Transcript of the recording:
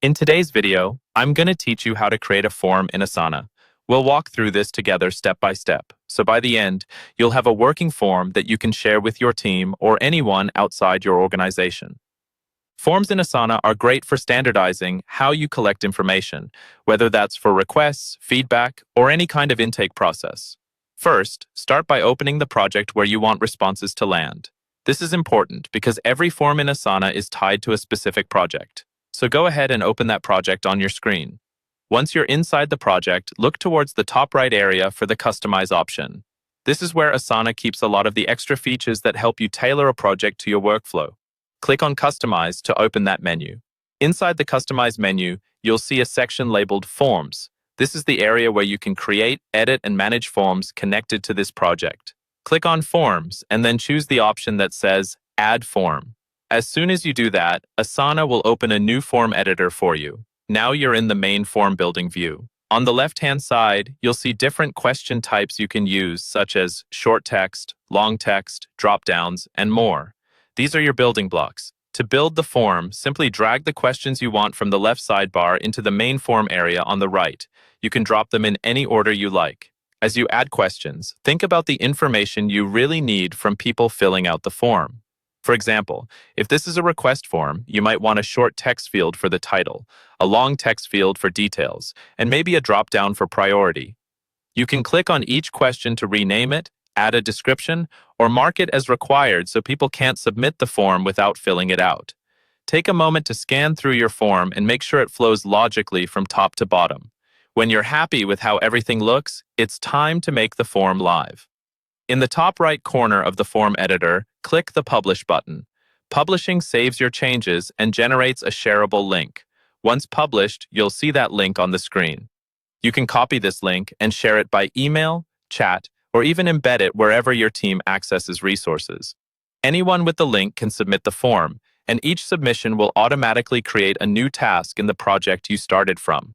In today's video, I'm going to teach you how to create a form in Asana. We'll walk through this together step by step, so by the end, you'll have a working form that you can share with your team or anyone outside your organization. Forms in Asana are great for standardizing how you collect information, whether that's for requests, feedback, or any kind of intake process. First, start by opening the project where you want responses to land. This is important because every form in Asana is tied to a specific project. So go ahead and open that project on your screen. Once you're inside the project, look towards the top right area for the Customize option. This is where Asana keeps a lot of the extra features that help you tailor a project to your workflow. Click on Customize to open that menu. Inside the Customize menu, you'll see a section labeled Forms. This is the area where you can create, edit, and manage forms connected to this project. Click on Forms and then choose the option that says Add Form. As soon as you do that, Asana will open a new form editor for you. Now you're in the main form building view. On the left-hand side, you'll see different question types you can use, such as short text, long text, drop-downs, and more. These are your building blocks. To build the form, simply drag the questions you want from the left sidebar into the main form area on the right. You can drop them in any order you like. As you add questions, think about the information you really need from people filling out the form. For example, if this is a request form, you might want a short text field for the title, a long text field for details, and maybe a drop-down for priority. You can click on each question to rename it, add a description, or mark it as required so people can't submit the form without filling it out. Take a moment to scan through your form and make sure it flows logically from top to bottom. When you're happy with how everything looks, it's time to make the form live. In the top right corner of the form editor, click the Publish button. Publishing saves your changes and generates a shareable link. Once published, you'll see that link on the screen. You can copy this link and share it by email, chat, or even embed it wherever your team accesses resources. Anyone with the link can submit the form, and each submission will automatically create a new task in the project you started from.